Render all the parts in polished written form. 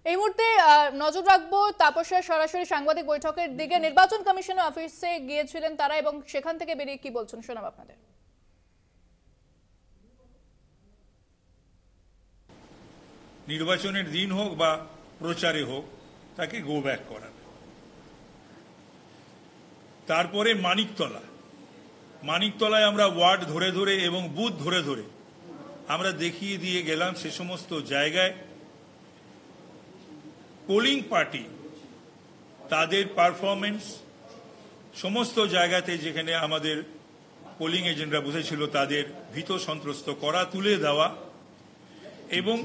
এই মুহূর্তে নজর রাখবো তাপসের সরাসরি সাংবাদিক বৈঠকের দিকে। নির্বাচন কমিশনের অফিসে গিয়েছিলেন তারা এবং সেখান থেকে বেরিয়ে কি বলছেন শোনাব আপনাদের। নির্বাচনের দিন হোক বা প্রচারে হোক তাকে গো ব্যাক করাবে। তারপরে মানিকতলায় আমরা ওয়ার্ড ধরে ধরে এবং বুথ ধরে ধরে আমরা দেখিয়ে দিয়ে গেলাম সে সমস্ত জায়গায় পোলিং পার্টি তাদের পারফরমেন্স সমস্ত জায়গাতে যেখানে আমাদের পোলিং এজেন্টরা বসেছিল তাদের ভীত সন্ত্রস্ত করা, তুলে দেওয়া এবং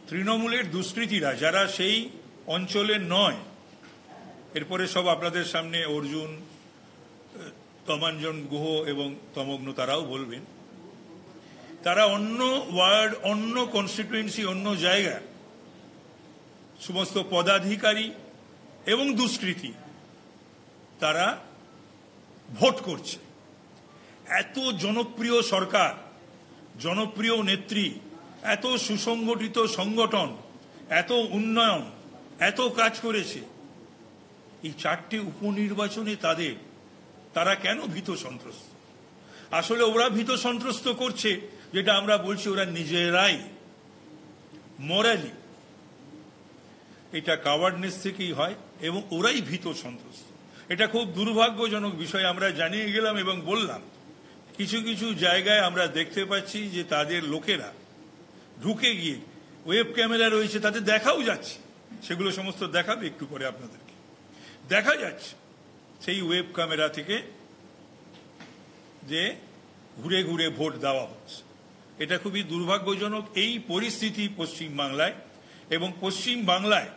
তৃণমূলের দুষ্কৃতীরা যারা সেই অঞ্চলের নয়, এরপরে সব আপনাদের সামনে অর্জুন, তমাঞ্জন গুহ এবং তমগ্ন তারাও বলবেন, তারা অন্য ওয়ার্ড, অন্য কনস্টিটুয়েন্সি, অন্য জায়গা সমস্ত পদাধিকারী এবং দুষ্কৃতী তারা ভোট করছে। এত জনপ্রিয় সরকার, জনপ্রিয় নেত্রী, এত সুসংগঠিত সংগঠন, এত উন্নয়ন, এত কাজ করেছে, এই 4টে উপনির্বাচনে তারা কেন ভীত সন্ত্রস্ত? আসলে ওরা ভীত সন্ত্রস্ত করছে যেটা আমরা বলছি ওরা নিজেরাই মোরালি, এটা কাওয়ার্ডনেস থেকেই হয় এবং ওরাই ভীত সন্ত্রস্ত। এটা খুব দুর্ভাগ্যজনক বিষয়। আমরা জানিয়ে গেলাম এবং বললাম কিছু কিছু জায়গায় আমরা দেখতে পাচ্ছি যে তাদের লোকেরা ঢুকে গিয়ে ওয়েব ক্যামেরা রয়েছে, তাতে দেখাও যাচ্ছে, সেগুলো সমস্ত দেখাবে একটু পরে আপনাদেরকে, দেখা যাচ্ছে সেই ওয়েব ক্যামেরা থেকে যে ঘুরে ঘুরে ভোট দেওয়া হচ্ছে। এটা খুবই দুর্ভাগ্যজনক এই পরিস্থিতি পশ্চিম বাংলায়। এবং পশ্চিম বাংলায়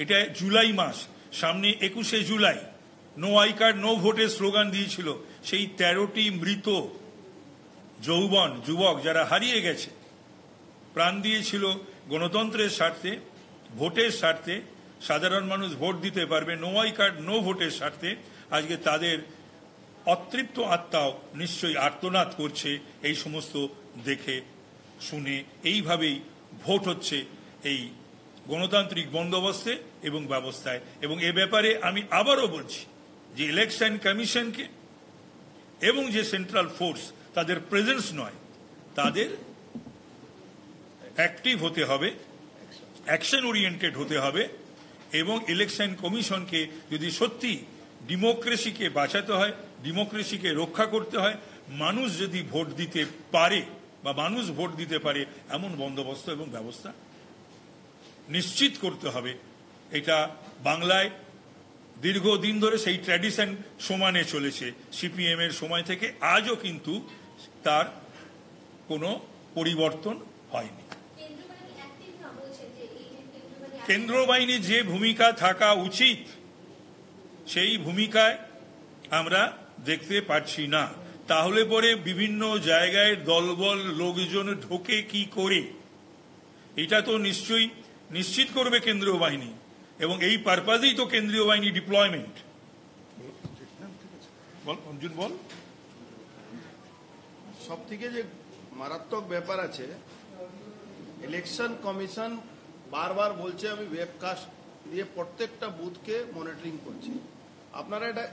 এটা জুলাই মাস, সামনে 21শে July no I card no ভোটের স্লোগান দিয়েছিল সেই 13টি মৃত যুবক যারা হারিয়ে গেছে, প্রাণ দিয়েছিল গণতন্ত্রের স্বার্থে, ভোটের স্বার্থে, সাধারণ মানুষ ভোট দিতে পারবে নো আই কার্ড নো ভোটের স্বার্থে। আজকে তাদের অতৃপ্ত আত্মাও নিশ্চয়ই আর্তনাদ করছে এই সমস্ত দেখে শুনে। এইভাবেই ভোট হচ্ছে এই গণতান্ত্রিক বন্দোবস্তে এবং ব্যবস্থায়। এবং এ ব্যাপারে আমি আবারও বলছি যে ইলেকশন কমিশনকে এবং যে সেন্ট্রাল ফোর্স, তাদের প্রেজেন্স নয়, তাদের অ্যাক্টিভ হতে হবে, অ্যাকশন ওরিয়েন্টেড হতে হবে। এবং ইলেকশন কমিশনকে যদি সত্যি ডেমোক্রেসিকে বাঁচাতে হয়, ডেমোক্রেসিকে রক্ষা করতে হয়, মানুষ যদি ভোট দিতে পারে বা মানুষ ভোট দিতে পারে এমন বন্দোবস্ত এবং ব্যবস্থা নিশ্চিত করতে হবে। এটা বাংলায় দীর্ঘদিন ধরে সেই ট্র্যাডিশন সমানে চলেছে, সিপিএম এর সময় থেকে আজও কিন্তু তার কোনো পরিবর্তন হয়নি। কেন্দ্র বাহিনীর যে ভূমিকা থাকা উচিত সেই ভূমিকায় আমরা দেখতে পাচ্ছি না। তাহলে পরে বিভিন্ন জায়গায় দলবল লোকজন ঢোকে কি করে, এটা তো নিশ্চয়ই নিশ্চিত করবে কেন্দ্রীয় বাহিনী, এবং এই পারপাজেই তো কেন্দ্রীয় বাহিনী ডিপ্লয়মেন্ট। অর্জুন বল। সব থেকে যে মারাত্মক ব্যাপার আছে, ইলেকশন কমিশন বারবার বলছে আমি ওয়েবকাস্ট দিয়ে প্রত্যেকটা বুথকে মনিটরিং করছি। আপনারা এটা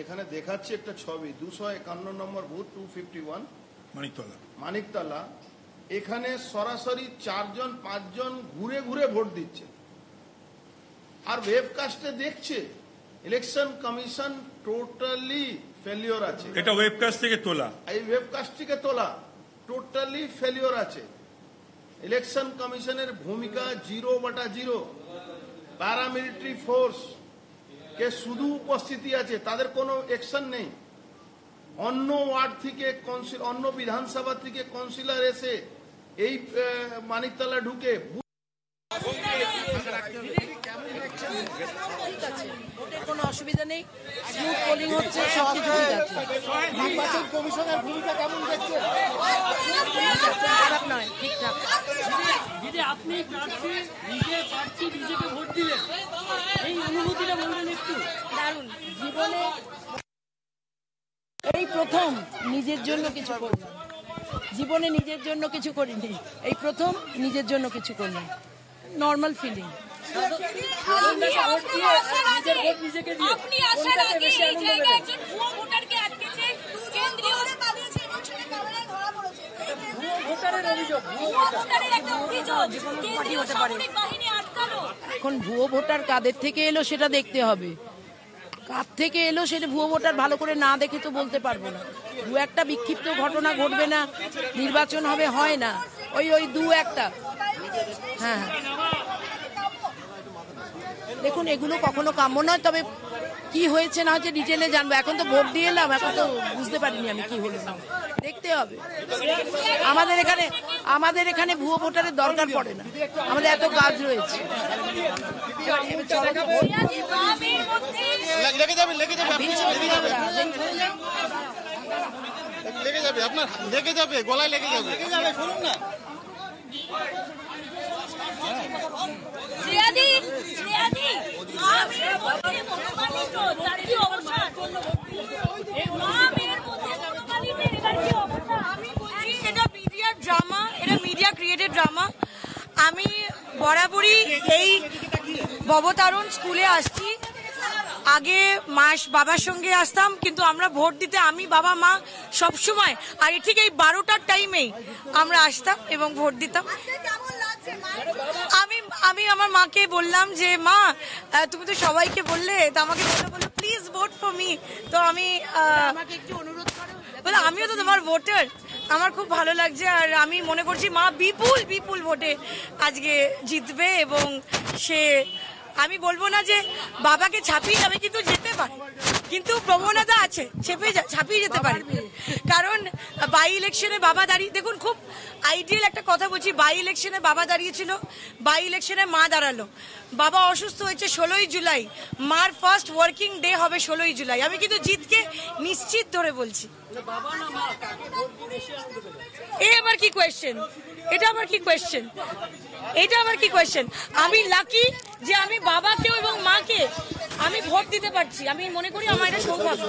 এখানে দেখাচ্ছে একটা ছবি, 251 নম্বর বুথ 251 মানিকতলা। এখানে সরাসরি 4-5 জন ঘুরে ঘুরে ভোট দিচ্ছে আর ওয়েবকাস্টে দেখছে। ইলেকশন কমিশন টোটালি ফেলিওর আছে। এটা ওয়েবকাস্ট থেকে তোলা, এই ওয়েবকাস্ট থেকে তোলা, টোটালি ফেলিওর আছে। ইলেকশন কমিশনের ভূমিকা 0/0। প্যারামিলিটারি ফোর্স কে শুধু উপস্থিতি আছে, তাদের কোনো অ্যাকশন নেই। অন্য ওয়ার্ড থেকে অন্য বিধানসভা থেকে কাউন্সিলর এসে এই মানিকতলা ঢুকে কোনো অসুবিধা নেই, স্মুথ পোলিং হচ্ছে, সব কিছু ঠিক আছে। নির্বাচন কমিশনের ভূমিকা কেমন দেখছেন? খারাপ নয়, ঠিকঠাক। দিদি, আপনি নিজেকে ভোট দিলেন, এই অনুভূতিটা বলবেন একটু? দারুণ। জীবনে এই প্রথম নিজের জন্য কিছু করলাম, জীবনে নিজের জন্য কিছু করিনি, এই প্রথম নিজের জন্য কিছু করলাম। Normal feeling. আপনি আসার আগে এই জায়গায় একজন ভুয়ো ভোটারকে আটকেছে, কেন্দ্রীয় পালিয়েছে এবং সেটা ক্যামেরায় ধরা পড়েছে। ভুয়ো ভোটারের একটা অভিযোগ, কেন্দ্রীয় সামরিক বাহিনী আটকালো। এখন ভুয়ো ভোটার কাদের থেকে এলো সেটা দেখতে হবে, কার থেকে এলো সেটা ভুয়ো ভোটার ভালো করে না দেখে তো বলতে পারবো না। দু একটা বিক্ষিপ্ত ঘটনা ঘটবে না, নির্বাচন হবে, হয় না, ওই দু একটা। হ্যাঁ দেখুন, এগুলো কখনো কাম্য নয়, তবে কি হয়েছে না হচ্ছে ডিটেলে জানবো। এখন তো ভোট দিয়ে এলাম, এখন তো বুঝতে পারিনি আমি কি হলো না, দেখতে হবে। আমাদের এখানে ভুয়ো ভোটারের দরকার পড়ে না, আমাদের এত কাজ রয়েছে। আপনার লেগে যাবে, গলায় লেগে যাবে, শুনুন না। আমি বরাবরই এই ভবতারণ স্কুলে আসছি, আগে বাবার সঙ্গে আসতাম, কিন্তু আমরা ভোট দিতে আমি বাবা মা সবসময় আগে ঠিক এই 12টার টাইমেই আমরা আসতাম এবং ভোট দিতাম। আমি আমার মাকে বললাম যে মা তুমি তো সবাইকে বললে, তো আমাকে বললো প্লিজ ভোট ফর মি। তো আমি একটু অনুরোধ করো, আমিও তো তোমার ভোটার, আমার খুব ভালো লাগছে। আর আমি মনে করছি মা বিপুল ভোটে আজকে জিতবে এবং সে, আমি বলবো না যে বাবাকে ছাপিয়ে যাবে, কিন্তু যেতে পারে, কিন্তু প্রবণতা আছে ছাপিয়ে যেতে পারে। কারণ বাই ইলেকশনে বাবা দাঁড়িয়ে, দেখুন খুব আইডিয়াল একটা কথা বলছি, বাই ইলেকশনে বাবা দাঁড়িয়েছিল, বাই ইলেকশনে মা দাঁড়ালো। বাবা অসুস্থ হয়েছে 16ই জুলাই, মার ফার্স্ট ওয়ার্কিং ডে হবে 16ই জুলাই। আমি কিন্তু জিতকে নিশ্চিত ধরে বলছি। এটা আবার কি কোয়েশ্চেন? আমি লাকি যে আমি বাবাকে এবং মাকে আমি ভোট দিতে পারছি। আমি মনে করি আমার এটা সৌভাগ্য।